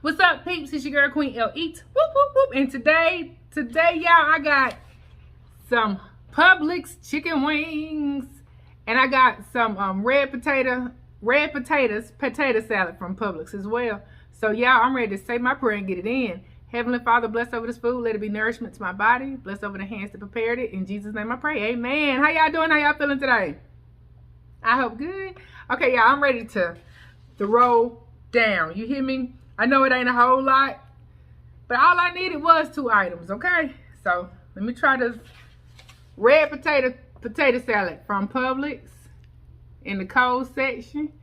What's up, peeps? It's your girl, Queen L. Eats. Whoop, whoop, whoop. And today, y'all, I got some Publix chicken wings. And I got some potato salad from Publix as well. So, y'all, I'm ready to say my prayer and get it in. Heavenly Father, bless over this food. Let it be nourishment to my body. Bless over the hands that prepared it. In Jesus' name I pray. Amen. How y'all doing? How y'all feeling today? I hope good. Okay, y'all, I'm ready to roll down. You hear me? I know it ain't a whole lot, but all I needed was 2 items, okay? So let me try this red potato salad from Publix in the cold section.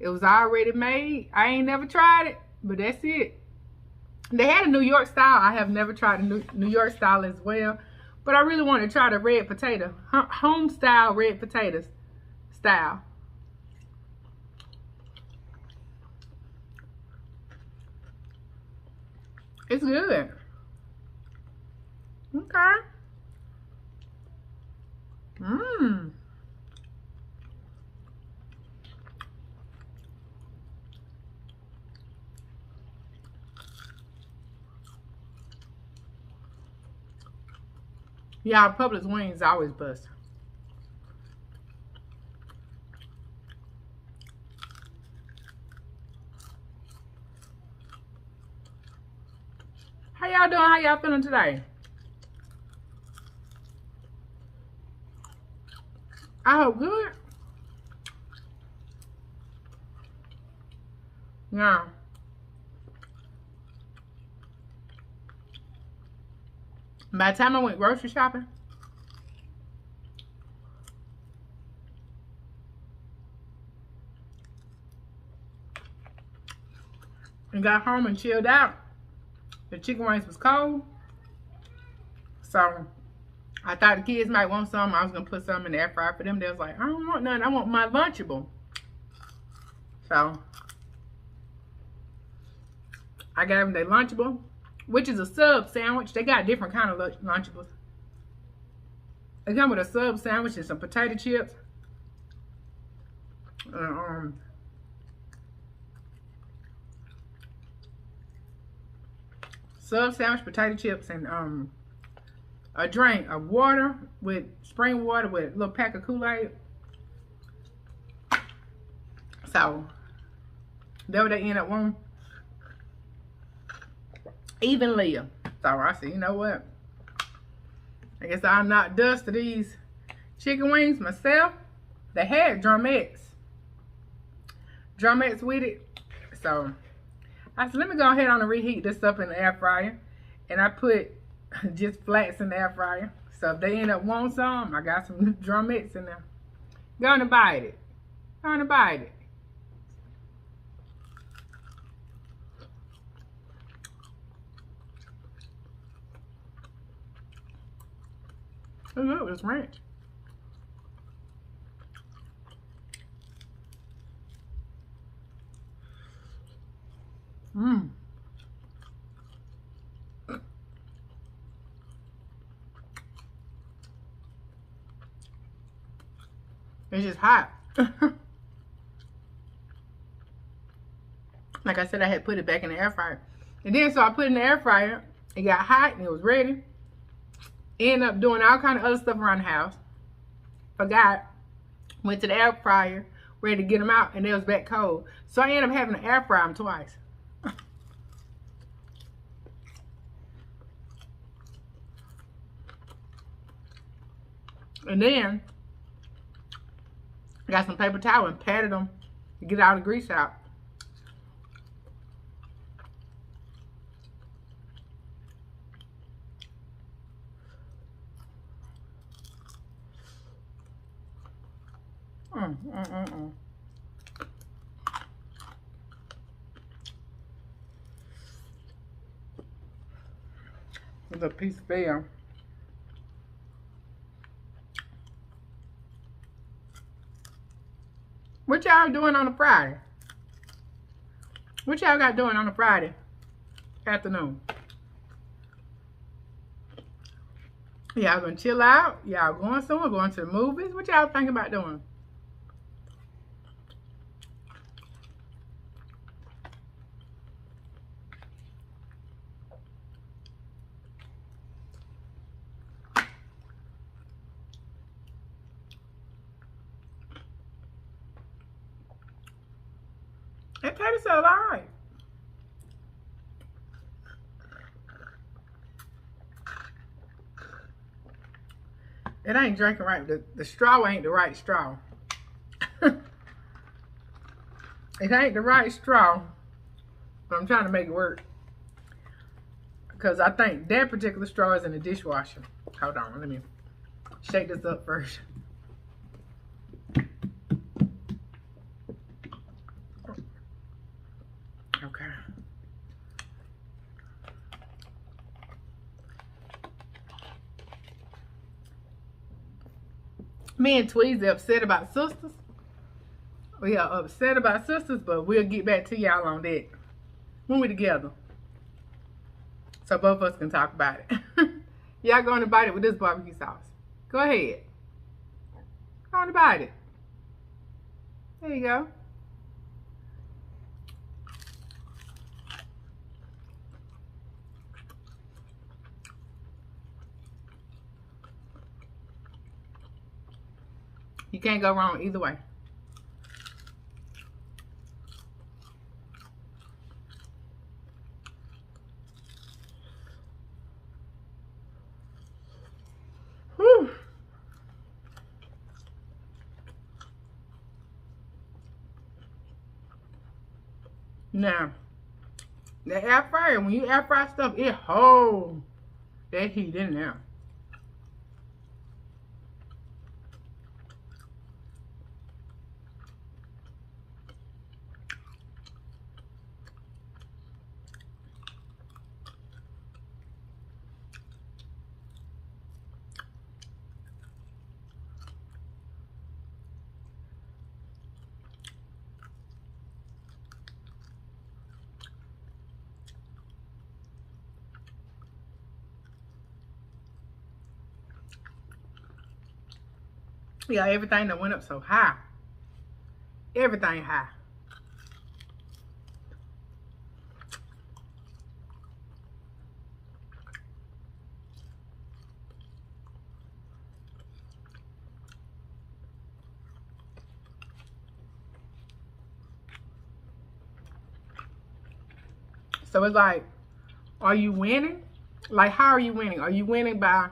It was already made. I ain't never tried it, but that's it. They had a New York style. I have never tried a New York style as well, but I really want to try the red potato, Homestyle red potatoes style. It's good. Okay. Yeah, Publix wings always bust. How y'all doing? How y'all feeling today? I hope good. Yeah. By the time I went grocery shopping, and got home and chilled out, the chicken wings was cold. So I thought the kids might want some. I was gonna put some in the air fryer for them. They was like, I don't want none. I want my Lunchable. So I gave them their Lunchable, which is a sub sandwich. They got different kind of Lunchables. They come with a sub sandwich and some potato chips. Sub sandwich, potato chips, and a drink of water with spring water with a little pack of Kool-Aid. So that's what they end up wanting. Even Leah. So I said, you know what? I guess I'll knock dust to these chicken wings myself. They had drumettes with it. So I said, let me go ahead and reheat this up in the air fryer. And I put just flats in the air fryer. So if they end up wanting some, I got some drumettes in there. Gonna bite it. Gonna bite it. Look at this ranch. It's just hot. Like I said, I had put it back in the air fryer. And then so I put it in the air fryer. It got hot and it was ready. Ended up doing all kind of other stuff around the house. Forgot. Went to the air fryer, ready to get them out, and they was back cold. So I ended up having to air fry them twice. And then I got some paper towel and patted them to get all the grease out. With a piece of fell. What y'all doing on a Friday? What y'all got doing on a Friday afternoon? Y'all gonna chill out? Y'all going somewhere? Going to the movies? What y'all think about doing? That tater salad alright. It ain't drinking right. The straw ain't the right straw. It ain't the right straw. But I'm trying to make it work. Because I think that particular straw is in the dishwasher. Hold on, let me shake this up first. Okay. Me and Tweezy upset about sisters. We are upset about sisters, but we'll get back to y'all on that when we're together. So both of us can talk about it. Y'all go on and bite it with this barbecue sauce. Go ahead. Go on and bite it. There you go. You can't go wrong either way. Whew. Now, the air fryer, when you air fry stuff, it holds that heat in there. Yeah, everything that went up so high. Everything high. So it's like, are you winning? Like, how are you winning? Are you winning by,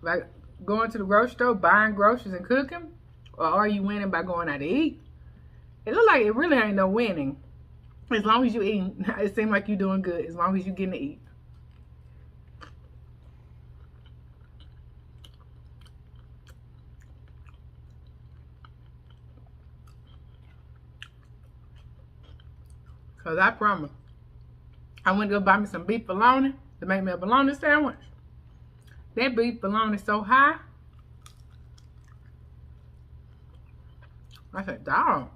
like, going to the grocery store, buying groceries and cooking? Or are you winning by going out to eat? It looks like it really ain't no winning. As long as you eating, it seems like you're doing good. As long as you getting to eat. Because I promise, I went to go buy me some beef bologna to make me a bologna sandwich. That beef bologna is so high. I said, dog.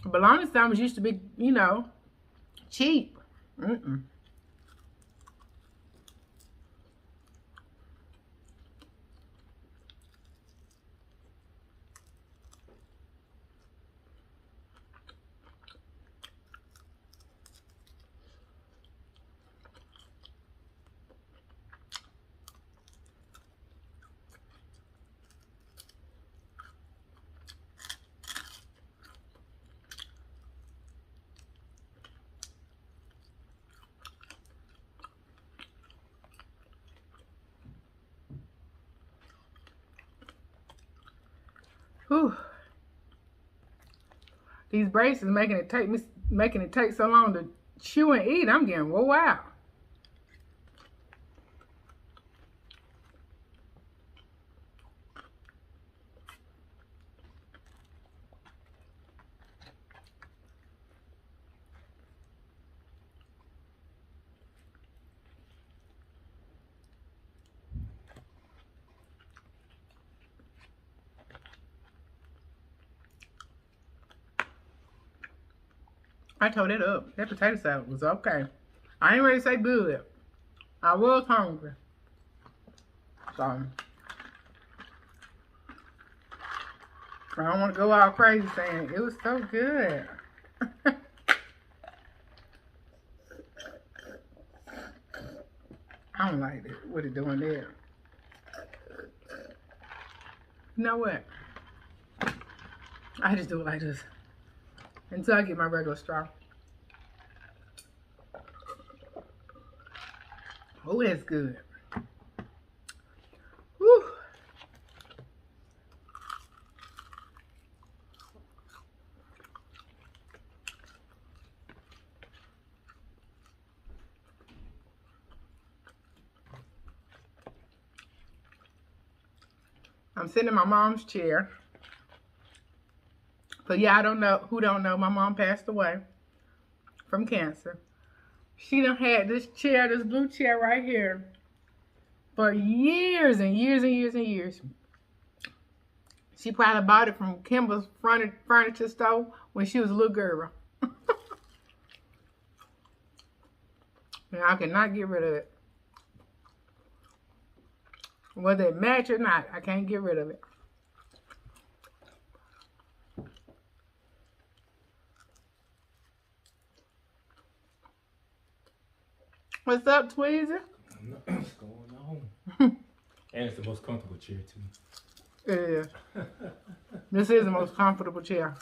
Bologna sandwich used to be, you know, cheap. Mm-mm. Whew. These braces making it take so long to chew and eat. I'm getting whoa out. I tore it up. That potato salad was okay. I ain't ready to say good. I was hungry. So, I don't want to go all crazy saying it was so good. I don't like it. What it doing there? You know what? I just do it like this until I get my regular straw. Oh, that's good. Woo. I'm sitting in my mom's chair. But yeah, I don't know who don't know. My mom passed away from cancer. She done had this chair, this blue chair right here, for years and years and years and years. She probably bought it from Kimball's furniture store when she was a little girl. And I cannot get rid of it. Whether it match or not, I can't get rid of it. What's up, Tweezy? What's going on? And it's the most comfortable chair too. Yeah. This is the most comfortable chair.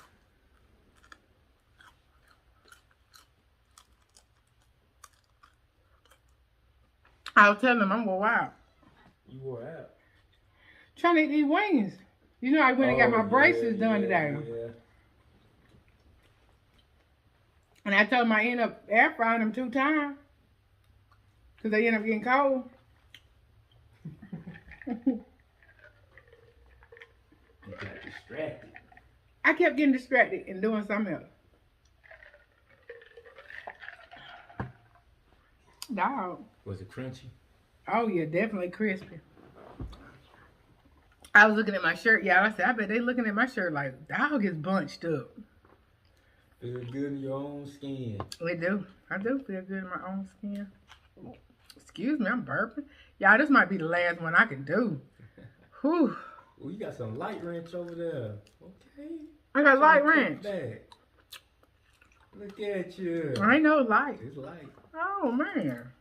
I was telling them I'm wore out. You wore out? Trying to eat these wings. You know I went and got my braces done today. Yeah. And I told them I end up air frying them 2 times. Because they end up getting cold. You got distracted. I kept getting distracted and doing something else. Dog. Was it crunchy? Oh yeah, definitely crispy. I was looking at my shirt, y'all. I said, I bet they looking at my shirt like, dog is bunched up. Feel good in your own skin. We do. I do feel good in my own skin. Excuse me, I'm burping. Y'all, this might be the last one I can do. Whew. Oh, you got some light ranch over there. Okay. I got light ranch. Look at you. I ain't no light. It's light. Oh, man.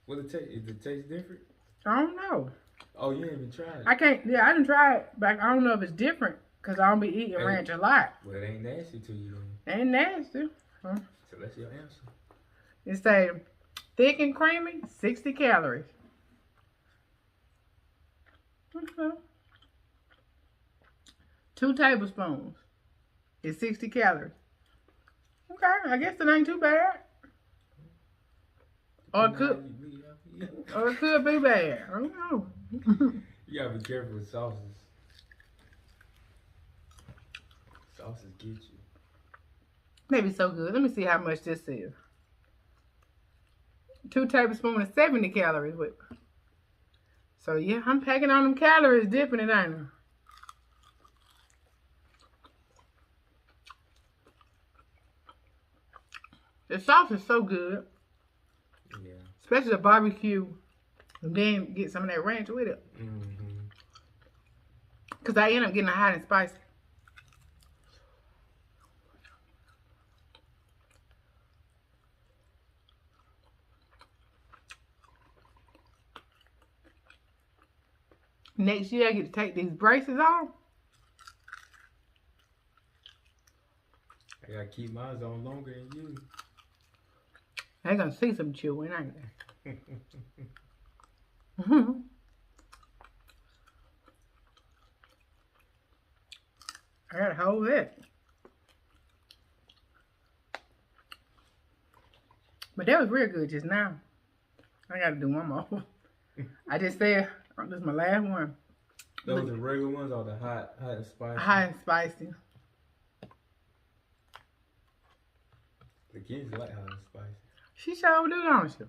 What it taste? Does it taste different? I don't know. Oh, you ain't even tried it? I can't, yeah, I didn't try it, but I don't know if it's different because I don't be eating ranch a lot. Well, it ain't nasty to you then. Ain't nasty. Huh? So that's your answer. It say thick and creamy, 60 calories. Okay. 2 tablespoons is 60 calories. Okay, I guess it ain't too bad. Or it could be bad. I don't know. You gotta be careful with sauces. Sauces get you. Maybe so good. Let me see how much this is. 2 tablespoons is 70 calories with. So yeah, I'm packing on them calories, dipping it in them. The sauce is so good. Yeah. Especially the barbecue. And then get some of that ranch with it. Mm-hmm. Because I end up getting a hot and spicy. Next year I get to take these braces off. I gotta keep mine on longer than you. They're gonna see some chewing, ain't they? I gotta hold it. But that was real good just now. I gotta do one more. I just said, oh, this is my last one. Those are regular ones or the hot and spicy? Hot and spicy. The kids like hot and spicy. She sure do, don't she?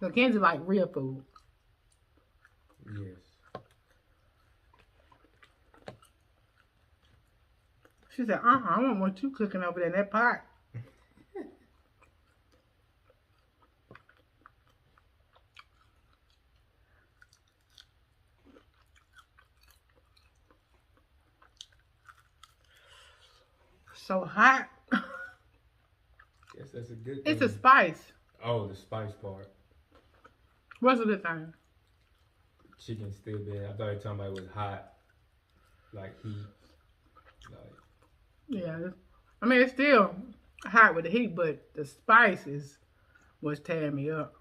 The kids like real food. Yes. She said, I don't want you cooking over there in that pot. So hot. Yes, that's a good thing. It's a spice. Oh, the spice part. What's the good thing? chicken still bad. I thought you were talking about it was hot, like heat. Like, yeah, I mean it's still hot with the heat, but the spices was tearing me up.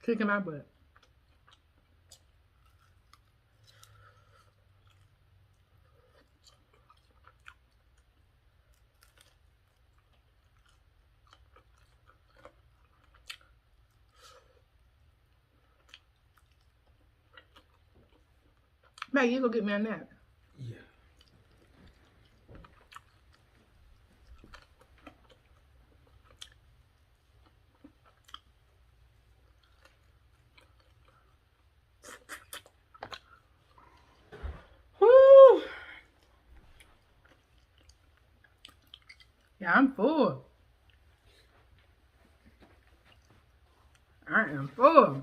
Kicking my butt. Maggie, you go get me a nap. yeah. Whoo! Yeah, I'm full. I am full.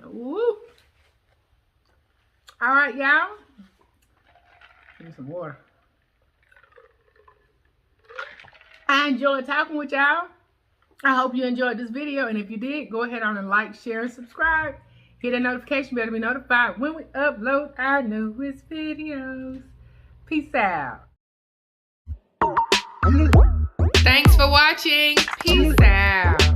Woo! All right, y'all. Give me some water. I enjoyed talking with y'all. I hope you enjoyed this video. And if you did, go ahead on and like, share, and subscribe. Hit that notification bell to be notified when we upload our newest videos. Peace out. Thanks for watching. Peace out.